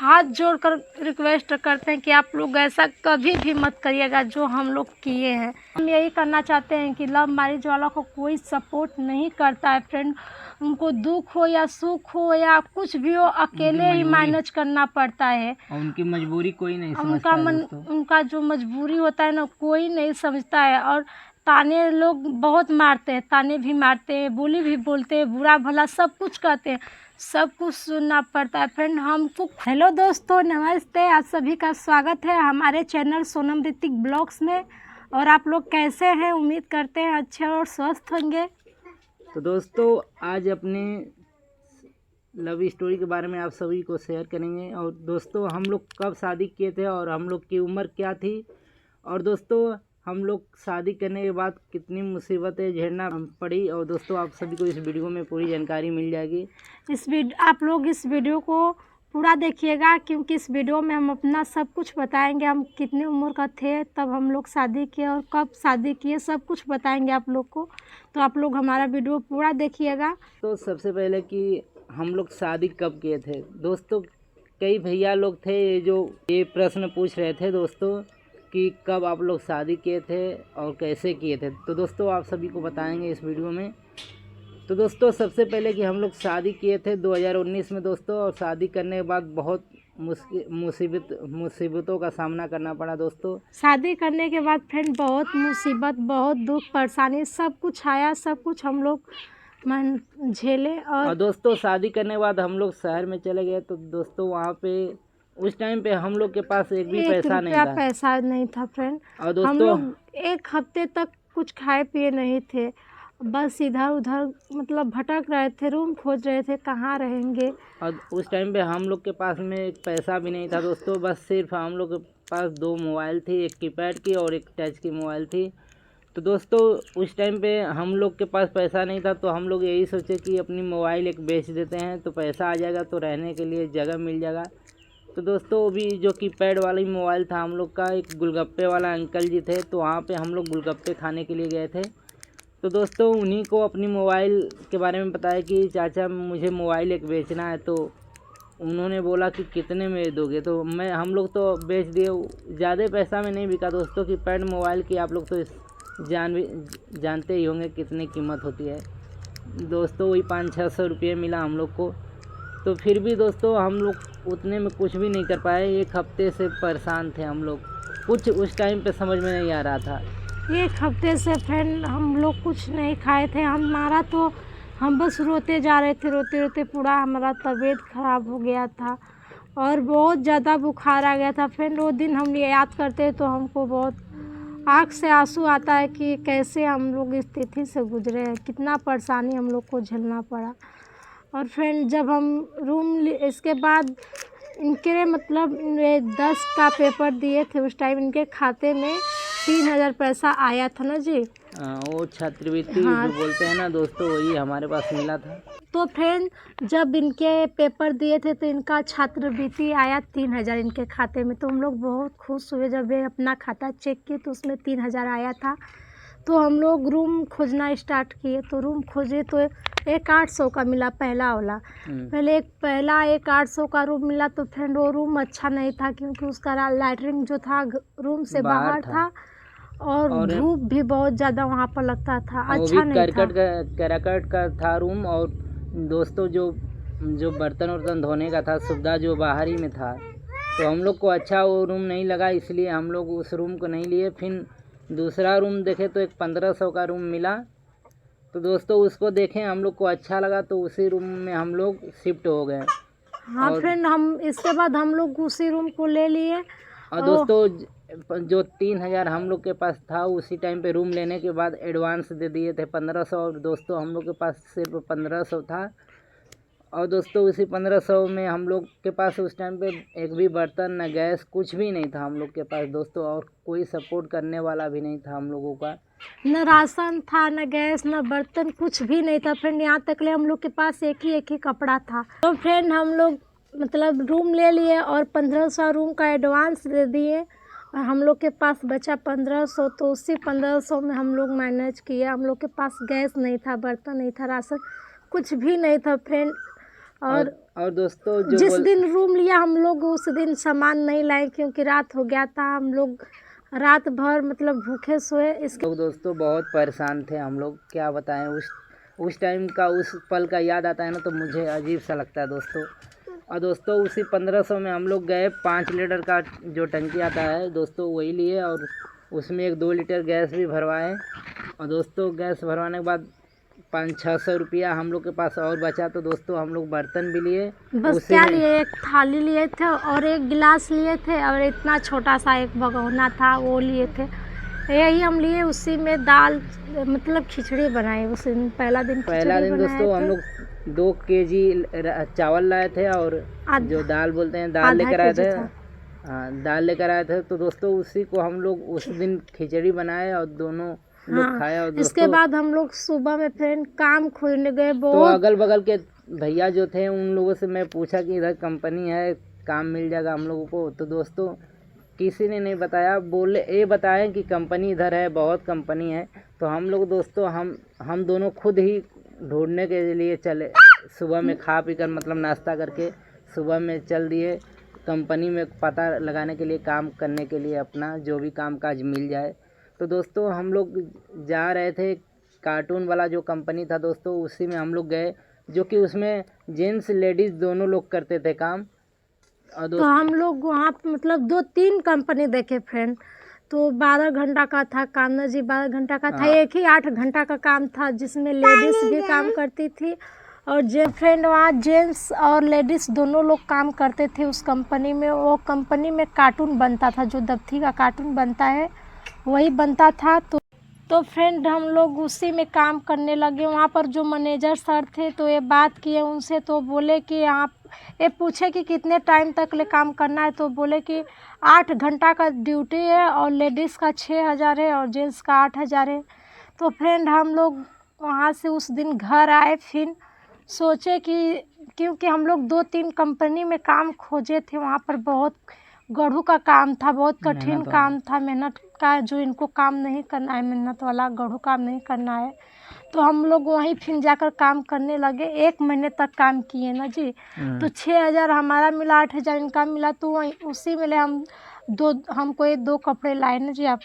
हाथ जोड़कर रिक्वेस्ट करते हैं कि आप लोग ऐसा कभी भी मत करिएगा जो हम लोग किए हैं। हम यही करना चाहते हैं कि लव मैरिज वालों को कोई सपोर्ट नहीं करता है फ्रेंड। उनको दुख हो या सुख हो या कुछ भी हो, अकेले ही मैनेज करना पड़ता है। और उनकी मजबूरी कोई नहीं समझता है दोस्तों। उनका जो मजबूरी होता है ना, कोई नहीं समझता है। और ताने लोग बहुत मारते हैं, ताने भी मारते हैं, बोली भी बोलते हैं, बुरा भला सब कुछ कहते हैं, सब कुछ सुनना पड़ता है फ्रेंड हमको। हेलो दोस्तों, नमस्ते, आप सभी का स्वागत है हमारे चैनल सोनम ऋतिक ब्लॉग्स में। और आप लोग कैसे हैं? उम्मीद करते हैं अच्छे और स्वस्थ होंगे। तो दोस्तों आज अपने लव स्टोरी के बारे में आप सभी को शेयर करेंगे। और दोस्तों हम लोग कब शादी किए थे और हम लोग की उम्र क्या थी, और दोस्तों हम लोग शादी करने के बाद कितनी मुसीबतें झेलना पड़ी। और दोस्तों आप सभी को इस वीडियो में पूरी जानकारी मिल जाएगी। आप लोग इस वीडियो को पूरा देखिएगा, क्योंकि इस वीडियो में हम अपना सब कुछ बताएंगे। हम कितनी उम्र का थे तब हम लोग शादी किए और कब शादी किए, सब कुछ बताएंगे आप लोग को। तो आप लोग हमारा वीडियो पूरा देखिएगा। तो सबसे पहले कि हम लोग शादी कब किए थे दोस्तों, कई भैया लोग थे जो ये प्रश्न पूछ रहे थे दोस्तों कि कब आप लोग शादी किए थे और कैसे किए थे। तो दोस्तों आप सभी को बताएंगे इस वीडियो में। तो दोस्तों सबसे पहले कि हम लोग शादी किए थे 2019 में दोस्तों, और शादी करने के बाद बहुत मुसीबतों का सामना करना पड़ा दोस्तों। शादी करने के बाद फ्रेंड बहुत मुसीबत, बहुत दुख, परेशानी, सब कुछ आया, सब कुछ हम लोग मन झेले। और दोस्तों शादी करने के बाद हम लोग शहर में चले गए। तो दोस्तों वहाँ पे उस टाइम पे हम लोग के पास एक भी पैसा नहीं था फ्रेंड। और दोस्तों हम लोग एक हफ्ते तक कुछ खाए पिए नहीं थे, बस इधर उधर मतलब भटक रहे थे, रूम खोज रहे थे, कहाँ रहेंगे। और उस टाइम पे हम लोग के पास में एक पैसा भी नहीं था दोस्तों। बस सिर्फ हम लोग के पास 2 मोबाइल थी, एक कीपैड की और एक टच की मोबाइल थी। तो दोस्तों उस टाइम पे हम लोग के पास पैसा नहीं था, तो हम लोग यही सोचे कि अपनी मोबाइल एक बेच देते हैं तो पैसा आ जाएगा, तो रहने के लिए जगह मिल जाएगा। तो दोस्तों अभी जो कीपैड वाला मोबाइल था हम लोग का, एक गोलगप्पे वाला अंकल जी थे, तो वहाँ पे हम लोग गोलगप्पे खाने के लिए गए थे। तो दोस्तों उन्हीं को अपनी मोबाइल के बारे में बताया कि चाचा मुझे मोबाइल एक बेचना है। तो उन्होंने बोला कि कितने में दोगे, तो हम लोग तो बेच दिए। ज़्यादा पैसा में नहीं बिका दोस्तों। कीपैड मोबाइल की आप लोग तो जानते ही होंगे कितनी कीमत होती है दोस्तों। वही 500-600 रुपये मिला हम लोग को। तो फिर भी दोस्तों हम लोग उतने में कुछ भी नहीं कर पाए। एक हफ्ते से परेशान थे हम लोग, कुछ उस टाइम पे समझ में नहीं आ रहा था। एक हफ्ते से फ्रेंड हम लोग कुछ नहीं खाए थे। हम बस रोते जा रहे थे, रोते रोते पूरा हमारा तबीयत ख़राब हो गया था और बहुत ज़्यादा बुखार आ गया था फ्रेंड। वो दिन हम याद करते तो हमको बहुत आँख से आंसू आता है कि कैसे हम लोग इस स्थिति से गुजरे हैं, कितना परेशानी हम लोग को झेलना पड़ा। और फ्रेंड जब हम इसके बाद इनके मतलब 10 का पेपर दिए थे, उस टाइम इनके खाते में 3000 पैसा आया था ना जी। वो छात्रवृत्ति जो बोलते हैं ना दोस्तों, वही हमारे पास मिला था। तो फ्रेंड जब इनके पेपर दिए थे तो इनका छात्रवृत्ति आया 3000 इनके खाते में। तो हम लोग बहुत खुश हुए जब ये अपना खाता चेक किए तो उसमें 3000 आया था। तो हम लोग रूम खोजना स्टार्ट किए। तो रूम खोजे तो एक 800 का मिला, पहला वाला। पहला एक 800 का रूम मिला। तो फ्रेंड वो रूम अच्छा नहीं था, क्योंकि उसका लैटरिन जो था रूम से बाहर था और धूप भी बहुत ज़्यादा वहाँ पर लगता था, अच्छा नहीं था। करकट का था रूम। और दोस्तों जो बर्तन वर्तन धोने का था सुविधा जो बाहर ही में था, तो हम लोग को अच्छा वो रूम नहीं लगा, इसलिए हम लोग उस रूम को नहीं लिए। फिर दूसरा रूम देखे तो एक 1500 का रूम मिला। तो दोस्तों उसको देखें, हम लोग को अच्छा लगा, तो उसी रूम में हम लोग शिफ्ट हो गए। हाँ फ्रेंड हम इसके बाद हम लोग उसी रूम को ले लिए। और दोस्तों जो 3000 हम लोग के पास था, उसी टाइम पे रूम लेने के बाद एडवांस दे दिए थे 1500। और दोस्तों हम लोग के पास सिर्फ 1500 था। और दोस्तों उसी 1500 में हम लोग के पास उस टाइम पे एक भी बर्तन, न गैस, कुछ भी नहीं था हम लोग के पास दोस्तों। और कोई सपोर्ट करने वाला भी नहीं था हम लोगों का, न राशन था, न गैस, न बर्तन, कुछ भी नहीं था फ्रेंड। यहाँ तक ले हम लोग के पास एक ही कपड़ा था। तो फ्रेंड हम लोग मतलब रूम ले लिए और 1500 रूम का एडवांस दे दिए। और हम लोग के पास बचा 1500। तो उसी 1500 में हम लोग मैनेज किए। हम लोग के पास गैस नहीं था, बर्तन नहीं था, राशन कुछ भी नहीं था फ्रेंड। और दोस्तों जो जिस दिन रूम लिया हम लोग उस दिन सामान नहीं लाए क्योंकि रात हो गया था। हम लोग रात भर मतलब भूखे सोए। इसके लोग दोस्तों बहुत परेशान थे हम लोग, क्या बताएं। उस टाइम का, उस पल का याद आता है ना तो मुझे अजीब सा लगता है दोस्तों। और दोस्तों उसी 1500 में हम लोग गए 5 लीटर का जो टंकी आता है दोस्तों वही लिए, और उसमें एक 2 लीटर गैस भी भरवाए। और दोस्तों गैस भरवाने के बाद 500-600 रुपया हम लोग के पास और बचा, तो दोस्तों हम लोग बर्तन भी लिए। बस क्या लिए, एक थाली लिए थे और एक गिलास लिए थे और इतना छोटा सा एक भगोना था वो लिए थे। यही हम लिए। उसी में दाल मतलब खिचड़ी बनाई उस दिन। पहला दिन दोस्तों हम लोग 2 केजी चावल लाए थे और जो दाल बोलते हैं दाल लेकर आए थे। हाँ, दाल लेकर आए थे। तो दोस्तों उसी को हम लोग उस दिन खिचड़ी बनाए और दोनों लोग खाए। और इसके बाद हम लोग सुबह में फ्रेंड काम खोजने गए। तो अगल बगल के भैया जो थे उन लोगों से मैं पूछा कि इधर कंपनी है, काम मिल जाएगा हम लोगों को। तो दोस्तों किसी ने नहीं बताया, बोले ये बताएं कि कंपनी इधर है, बहुत कंपनी है। तो हम लोग दोस्तों हम दोनों खुद ही ढूंढने के लिए चले। सुबह में खा पी कर मतलब नाश्ता करके सुबह में चल दिए कंपनी में पता लगाने के लिए, काम करने के लिए, अपना जो भी काम काज मिल जाए। तो दोस्तों हम लोग जा रहे थे, कार्टून वाला जो कंपनी था दोस्तों उसी में हम लोग गए, जो कि उसमें जेंट्स लेडीज़ दोनों लोग करते थे काम। और तो हम लोग वहाँ मतलब 2-3 कंपनी देखे फ्रेंड। तो 12 घंटा का था काम ना जी, 12 घंटा का था। एक ही 8 घंटा का काम था जिसमें लेडीज़ भी काम करती थी और जे फ्रेंड वहाँ जेंट्स और लेडीज़ दोनों लोग काम करते थे उस कंपनी में। वो कंपनी में कार्टून बनता था, जो दफ्ती का कार्टून बनता है वही बनता था। तो फ्रेंड हम लोग उसी में काम करने लगे। वहाँ पर जो मैनेजर सर थे तो ये बात किए उनसे, तो बोले कि आप ये पूछे कि कितने टाइम तक ले काम करना है। तो बोले कि 8 घंटा का ड्यूटी है और लेडीज़ का 6000 है और जेंट्स का 8000 है। तो फ्रेंड हम लोग वहाँ से उस दिन घर आए। फिर सोचे कि क्योंकि हम लोग 2-3 कंपनी में काम खोजे थे, वहाँ पर बहुत गढ़ू का काम था, बहुत कठिन काम था, मेहनत का। जो इनको काम नहीं करना है, मेहनत वाला गढ़ू काम नहीं करना है। तो हम लोग वहीं फिर जाकर काम करने लगे। 1 महीने तक काम किए ना जी। तो 6000 हमारा मिला, 8000 इनका मिला। तो वहीं उसी में हमको 2 कपड़े लाए ना जी। आप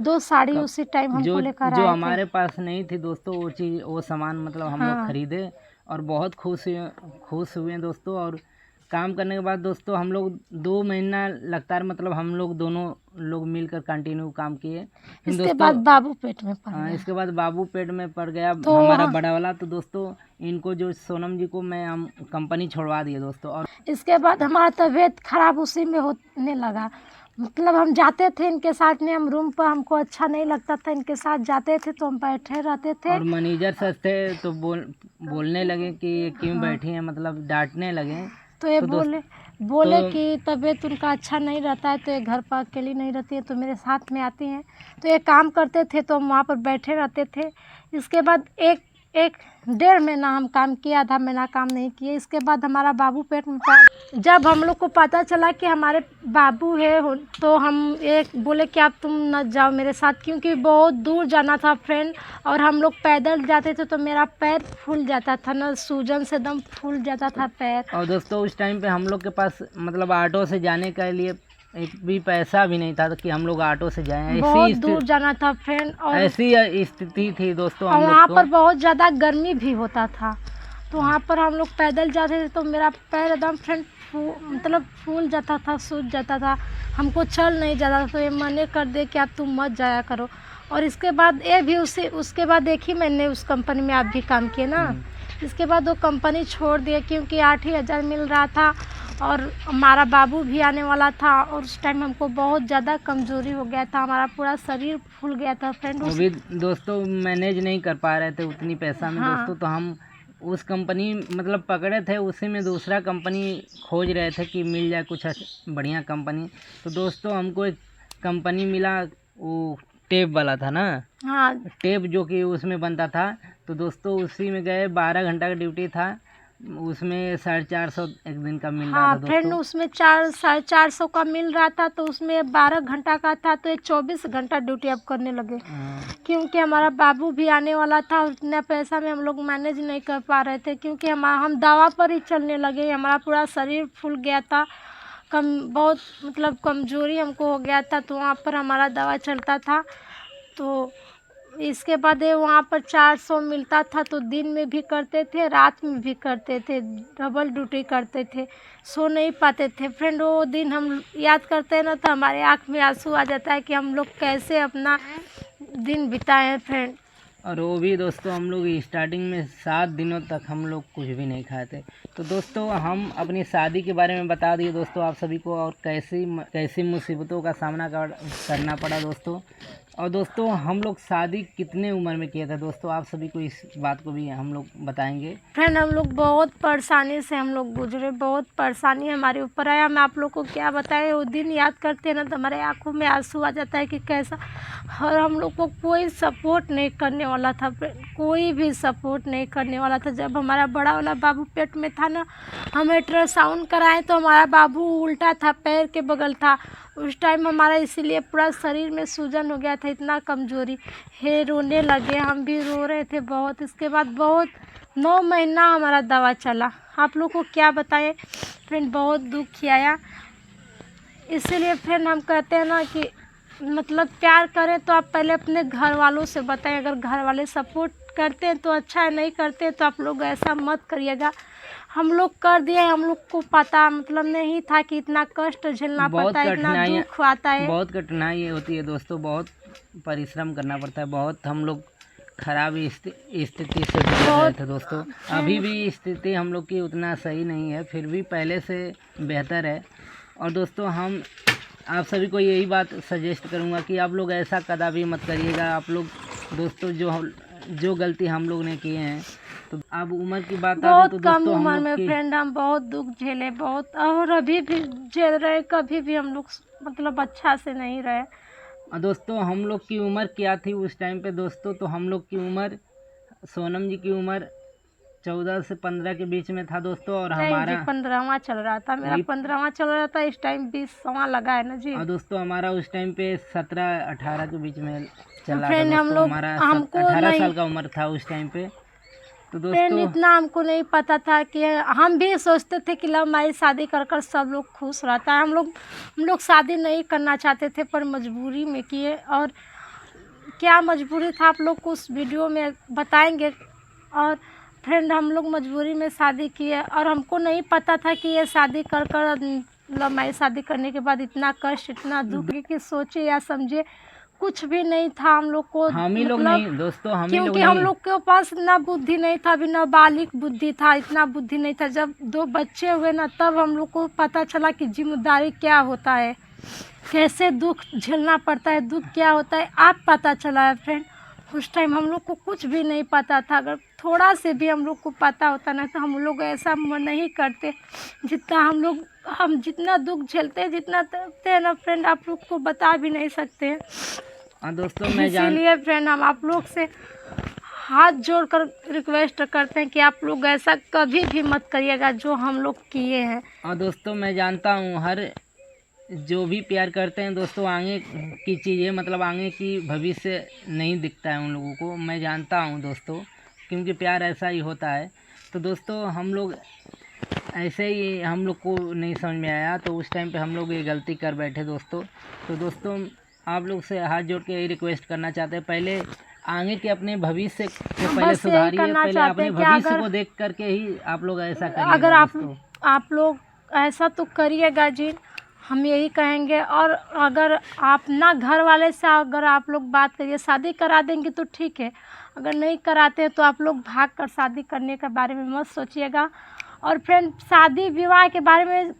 2 साड़ी उसी टाइम हमको लेकर आए थे। जो हमारे पास नहीं थी दोस्तों वो सामान मतलब हम लोग खरीदे और बहुत खुश हुए दोस्तों। और काम करने के बाद दोस्तों हम लोग 2 महीना लगातार मतलब हम लोग दोनों लोग मिलकर कंटिन्यू काम किए। इसके बाद बाबू पेट में पड़ गया। इसके बाद बाबू पेट में पड़ गया हमारा बड़ा वाला। तो दोस्तों इनको जो सोनम जी को हम कंपनी छोड़वा दिए दोस्तों। और इसके बाद हमारा तबीयत खराब उसी में होने लगा। मतलब हम जाते थे इनके साथ में, हम रूम पर, हमको अच्छा नहीं लगता था, इनके साथ जाते थे तो हम बैठे रहते थे। और मैनेजर सर थे तो बोलने लगे कि ये क्यों बैठी हैं, मतलब डांटने लगे। तो ये बोले कि तबीयत उनका अच्छा नहीं रहता है, तो ये घर पर अकेली नहीं रहती है, तो मेरे साथ में आती हैं। तो ये काम करते थे तो हम वहाँ पर बैठे रहते थे। इसके बाद एक 1.5 महीना हम काम किया, आधा महीना काम नहीं किए। इसके बाद हमारा बाबू पेट में पड़ा। जब हम लोग को पता चला कि हमारे बाबू है तो हम बोले कि आप तुम न जाओ मेरे साथ, क्योंकि बहुत दूर जाना था फ्रेंड। और हम लोग पैदल जाते थे तो मेरा पैर फूल जाता था ना, सूजन से दम फूल जाता था पैर। और दोस्तों उस टाइम पे हम लोग के पास मतलब ऑटो से जाने के लिए एक भी पैसा भी नहीं था कि हम लोग ऑटो से जाएं। बहुत दूर जाना था फ्रेंड। और ऐसी स्थिति थी दोस्तों। और वहाँ पर बहुत ज़्यादा गर्मी भी होता था, तो वहाँ पर हम लोग पैदल जाते थे तो मेरा पैर एकदम फ्रेंड मतलब फूल जाता था, सूज जाता था, हमको चल नहीं जाता था। तो ये मने कर दे कि आप तुम मत जाया करो। और इसके बाद उसके बाद एक ही महीने उस कंपनी में आप भी काम किए ना। इसके बाद वो कंपनी छोड़ दिए क्योंकि 8 ही हज़ार मिल रहा था और हमारा बाबू भी आने वाला था। और उस टाइम हमको बहुत ज़्यादा कमज़ोरी हो गया था, हमारा पूरा शरीर फूल गया था फ्रेंड। वो भी दोस्तों मैनेज नहीं कर पा रहे थे उतनी पैसा में दोस्तों। तो हम उस कंपनी मतलब पकड़े थे, उसी में दूसरा कंपनी खोज रहे थे कि मिल जाए कुछ बढ़िया कंपनी। तो दोस्तों हमको एक कंपनी मिला, वो टेप वाला था ना। टेप जो कि उसमें बनता था। तो दोस्तों उसी में गए, 12 घंटा का ड्यूटी था उसमें 450 एक दिन का मिल रहा हाँ था फ्रेंड, दोस्तों। उसमें 450 का मिल रहा था, तो उसमें 12 घंटा का था, तो ये 24 घंटा ड्यूटी अब करने लगे, क्योंकि हमारा बाबू भी आने वाला था और इतना पैसा में हम लोग मैनेज नहीं कर पा रहे थे, क्योंकि हम दवा पर ही चलने लगे। हमारा पूरा शरीर फूल गया था, बहुत मतलब कमज़ोरी हमको हो गया था, तो वहाँ पर हमारा दवा चलता था। तो इसके बाद ये वहाँ पर 400 मिलता था, तो दिन में भी करते थे, रात में भी करते थे, डबल ड्यूटी करते थे, सो नहीं पाते थे फ्रेंड। वो दिन हम याद करते हैं ना, तो हमारे आँख में आंसू आ जाता है कि हम लोग कैसे अपना दिन बिताए हैं फ्रेंड। और वो भी दोस्तों हम लोग स्टार्टिंग में 7 दिनों तक हम लोग कुछ भी नहीं खाए थे। तो दोस्तों हम अपनी शादी के बारे में बता दिए दोस्तों आप सभी को, और कैसी मुसीबतों का सामना करना पड़ा दोस्तों। और दोस्तों हम लोग शादी कितने उम्र में किया था दोस्तों, आप सभी को इस बात को भी हम लोग बताएंगे। फ्रेंड हम लोग बहुत परेशानी से हम लोग गुजरे, बहुत परेशानी हमारे ऊपर आया। मैं आप लोग को क्या बताएं, वो दिन याद करते हैं ना तो हमारे आंखों में आंसू आ जाता है कि कैसा। और हम लोग को कोई सपोर्ट नहीं करने वाला था, कोई भी सपोर्ट नहीं करने वाला था। जब हमारा बड़ा वाला बाबू पेट में था ना, हम अल्ट्रासाउंड कराएं तो हमारा बाबू उल्टा था, पैर के बगल था उस टाइम हमारा, इसीलिए पूरा शरीर में सूजन हो गया था, इतना कमज़ोरी है। रोने लगे, हम भी रो रहे थे बहुत। इसके बाद बहुत 9 महीना हमारा दवा चला। आप लोग को क्या बताएं फ्रेंड, बहुत दुख किया। इसीलिए फ्रेंड हम कहते हैं ना कि मतलब प्यार करें तो आप पहले अपने घर वालों से बताएं। अगर घर वाले सपोर्ट करते हैं तो अच्छा है, नहीं करते हैं तो आप लोग ऐसा मत करिएगा। हम लोग कर दिए, हम लोग को पता मतलब नहीं था कि इतना कष्ट झेलना पड़ता है, इतना दुख आता है, बहुत कठिनाई होती है दोस्तों, बहुत परिश्रम करना पड़ता है, बहुत हम लोग खराब स्थिति से गुजर रहे थे दोस्तों। अभी भी स्थिति हम लोग की उतना सही नहीं है, फिर भी पहले से बेहतर है। और दोस्तों हम आप सभी को यही बात सजेस्ट करूंगा कि आप लोग ऐसा कदापि मत करिएगा। आप लोग दोस्तों जो गलती हम लोग ने किए हैं, तो अब उम्र की बात आ रही तो बहुत कम दोस्तों उम्र में फ्रेंड हम बहुत दुख झेले, बहुत, और अभी भी झेल रहे। कभी भी हम लोग मतलब अच्छा से नहीं रहे। और दोस्तों हम लोग की उम्र क्या थी उस टाइम पे दोस्तों, तो हम लोग की उम्र, सोनम जी की उम्र 14 से 15 के बीच में था दोस्तों। और हमारा 15वां चल रहा था, मेरा 15वां चल रहा था, इस टाइम 20वां लगा है ना जी। और दोस्तों हमारा उस टाइम पे 17-18 के बीच में चल रहा था फ्रेंड। हम दोस्तों, लोग हमारा हमको 18 साल का उम्र था उस टाइम पे। तो फ्रेंड दोस्तों इतना हमको नहीं पता था कि हम भी सोचते थे कि लव मैरिज शादी कर कर सब लोग खुश रहता है। हम लोग शादी नहीं करना चाहते थे, पर मजबूरी में किए। और क्या मजबूरी था आप लोग को उस वीडियो में बताएंगे। और फ्रेंड हम लोग मजबूरी में शादी किए, और हमको नहीं पता था कि ये शादी कर कर लव मैरिज शादी करने के बाद इतना कष्ट, इतना दुख कि सोचे या समझे कुछ भी नहीं था हम लोग को। हम ही लोग मतलब नहीं दोस्तों, हम ही लोग क्योंकि नहीं, हम लोग के पास इतना बुद्धि नहीं था, अभी नाबालिग बुद्धि था, इतना बुद्धि नहीं था। जब 2 बच्चे हुए ना, तब हम लोग को पता चला कि जिम्मेदारी क्या होता है, कैसे दुख झेलना पड़ता है, दुख क्या होता है आप पता चला है फ्रेंड। उस टाइम हम लोग को कुछ भी नहीं पता था। अगर थोड़ा से भी हम लोग को पता होता ना, तो हम लोग ऐसा नहीं करते जितना हम जितना दुख झेलते हैं, जितना करते हैं ना फ्रेंड, आप लोग को बता भी नहीं सकते हैं। दोस्तों इसीलिए फ्रेंड हम आप लोग से हाथ जोड़कर रिक्वेस्ट करते हैं कि आप लोग ऐसा कभी भी मत करिएगा जो हम लोग किए हैं। और दोस्तों मैं जानता हूँ हर जो भी प्यार करते हैं दोस्तों, आगे की चीज़ें मतलब आगे की भविष्य नहीं दिखता है उन लोगों को, मैं जानता हूँ दोस्तों, क्योंकि प्यार ऐसा ही होता है। तो दोस्तों हम लोग ऐसे ही, हम लोग को नहीं समझ में आया, तो उस टाइम पे हम लोग ये गलती कर बैठे दोस्तों। तो दोस्तों आप लोग से हाथ जोड़ के यही रिक्वेस्ट करना चाहते हैं, पहले आगे के अपने भविष्य को पहले सुधारिए, पहले अपने भविष्य को देख करके ही आप लोग ऐसा करिए। अगर आप लोग ऐसा तो करिएगा जी, हम यही कहेंगे। और अगर आप ना घर वाले से अगर आप लोग बात करिए, शादी करा देंगे तो ठीक है, अगर नहीं कराते हैं तो आप लोग भाग कर शादी करने के बारे में मत सोचिएगा। और फ्रेंड शादी विवाह के बारे में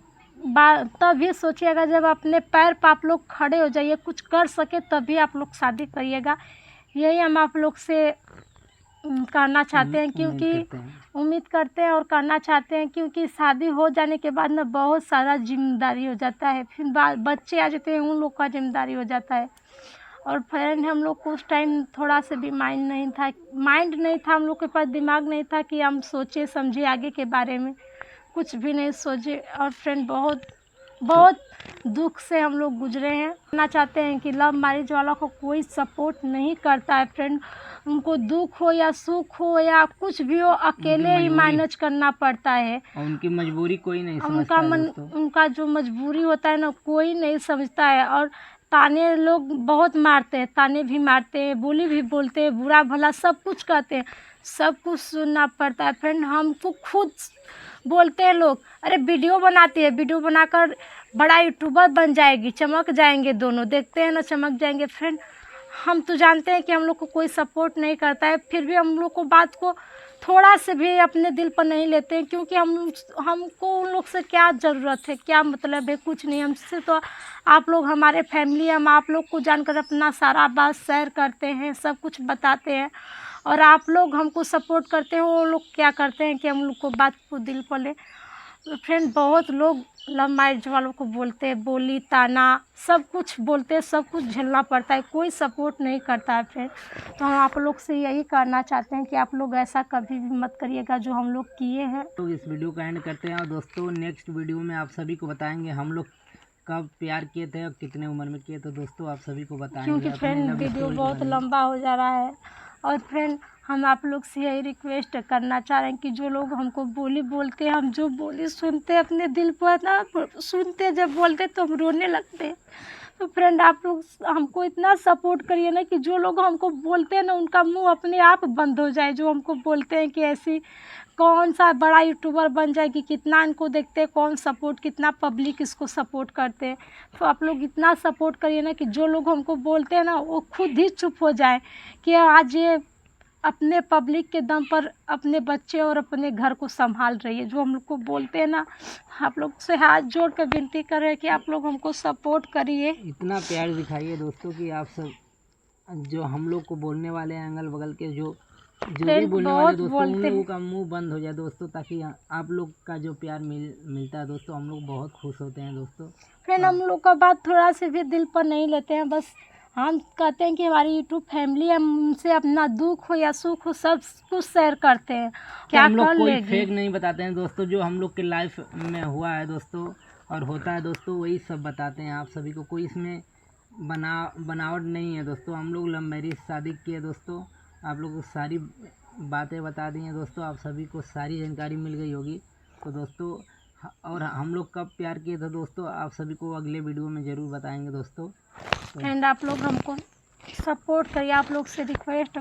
तभी सोचिएगा जब अपने पैर पर आप लोग खड़े हो जाइए, कुछ कर सके, तभी आप लोग शादी करिएगा। यही हम आप लोग से करना चाहते हैं, क्योंकि उम्मीद करते हैं और करना चाहते हैं, क्योंकि शादी हो जाने के बाद ना बहुत सारा जिम्मेदारी हो जाता है, फिर बच्चे आ जाते हैं, उन लोग का जिम्मेदारी हो जाता है। और फ्रेंड हम लोग को उस टाइम थोड़ा सा भी माइंड नहीं था, हम लोग के पास दिमाग नहीं था कि हम सोचे समझे आगे के बारे में, कुछ भी नहीं सोचे। और फ्रेंड बहुत दुख से हम लोग गुजरे हैं। कहना चाहते हैं कि लव मैरिज वालों को कोई सपोर्ट नहीं करता है फ्रेंड, उनको दुख हो या सुख हो या कुछ भी हो, अकेले ही मैनेज करना पड़ता है। और उनकी मजबूरी कोई नहीं समझता है दोस्तों। उनका जो मजबूरी होता है ना, कोई नहीं समझता है। और ताने लोग बहुत मारते हैं, ताने भी मारते हैं, बोली भी बोलते हैं, बुरा भला सब कुछ कहते हैं, सब कुछ सुनना पड़ता है फ्रेंड। हमको खुद बोलते हैं लोग, अरे वीडियो बनाती है, वीडियो बनाकर बड़ा यूट्यूबर बन जाएगी, चमक जाएंगे दोनों, देखते हैं ना चमक जाएंगे। फ्रेंड हम तो जानते हैं कि हम लोग को कोई सपोर्ट नहीं करता है, फिर भी हम लोग को बात को थोड़ा से भी अपने दिल पर नहीं लेते हैं, क्योंकि हमको उन लोग से क्या ज़रूरत है, क्या मतलब है, कुछ नहीं। हमसे तो आप लोग हमारे फैमिली, हम आप लोग को जानकर अपना सारा बात शेयर करते हैं, सब कुछ बताते हैं, और आप लोग हमको सपोर्ट करते हो। वो लोग क्या करते हैं कि हम लोग को बात को दिल पर ले। तो फ्रेंड बहुत लोग लव मैरिज वालों को बोलते हैं, बोली ताना सब कुछ बोलते हैं, सब कुछ झेलना पड़ता है, कोई सपोर्ट नहीं करता है फ्रेंड। तो हम आप लोग से यही करना चाहते हैं कि आप लोग ऐसा कभी भी मत करिएगा जो हम लोग किए हैं। तो इस वीडियो का एंड करते हैं, और दोस्तों नेक्स्ट वीडियो में आप सभी को बताएंगे हम लोग कब प्यार किए थे और कितने उम्र में किए। तो दोस्तों आप सभी को बताएंगे, क्योंकि फ्रेंड वीडियो बहुत लंबा हो जा रहा है। और फ्रेंड हम आप लोग से यही रिक्वेस्ट करना चाह रहे हैं कि जो लोग हमको बोली बोलते हैं, हम जो बोली सुनते हैं अपने दिल पर ना, सुनते जब बोलते तो हम रोने लगते हैं। तो फ्रेंड आप लोग हमको इतना सपोर्ट करिए ना कि जो लोग हमको बोलते हैं ना, उनका मुंह अपने आप बंद हो जाए। जो हमको बोलते हैं कि ऐसी कौन सा बड़ा यूट्यूबर बन जाएगी, कितना इनको देखते हैं, कौन सपोर्ट, कितना पब्लिक इसको सपोर्ट करते हैं। तो आप लोग इतना सपोर्ट करिए ना कि जो लोग हमको बोलते हैं ना, वो खुद ही चुप हो जाए कि आज ये अपने पब्लिक के दम पर अपने बच्चे और अपने घर को संभाल रही है। जो हम लोग को बोलते हैं ना, आप लोग से हाथ जोड़ कर विनती कर रहे हैं कि आप लोग हमको सपोर्ट करिए, इतना प्यार दिखाइए दोस्तों कि आप सब जो हम लोग को बोलने वाले हैं, अगल बगल के जो भी बोलने वाले दोस्तों, उन लोगों का मुंह बंद हो जाए दोस्तों, ताकि आप लोग का जो प्यार मिलता है दोस्तों, हम लोग बहुत खुश होते हैं दोस्तों। फ्रेंड हम लोग का बात थोड़ा से भी दिल पर नहीं लेते हैं, बस हम कहते हैं कि हमारी यूट्यूब फैमिली है, हमसे अपना दुख हो या सुख हो सब कुछ शेयर करते हैं। क्या हम लोग कर कोई लेगी, फेक नहीं बताते हैं दोस्तों, जो हम लोग के लाइफ में हुआ है दोस्तों और होता है दोस्तों, वही सब बताते हैं आप सभी को। कोई इसमें बनावट नहीं है दोस्तों। हम लोग लव मैरिज शादी किए दोस्तों, आप लोग को सारी बातें बता दी हैं दोस्तों, आप सभी को सारी जानकारी मिल गई होगी। तो दोस्तों और हम लोग कब प्यार किए थे दोस्तों, आप सभी को अगले वीडियो में ज़रूर बताएंगे दोस्तों। फ्रेंड आप लोग हमको सपोर्ट करिए, आप लोग से रिक्वेस्ट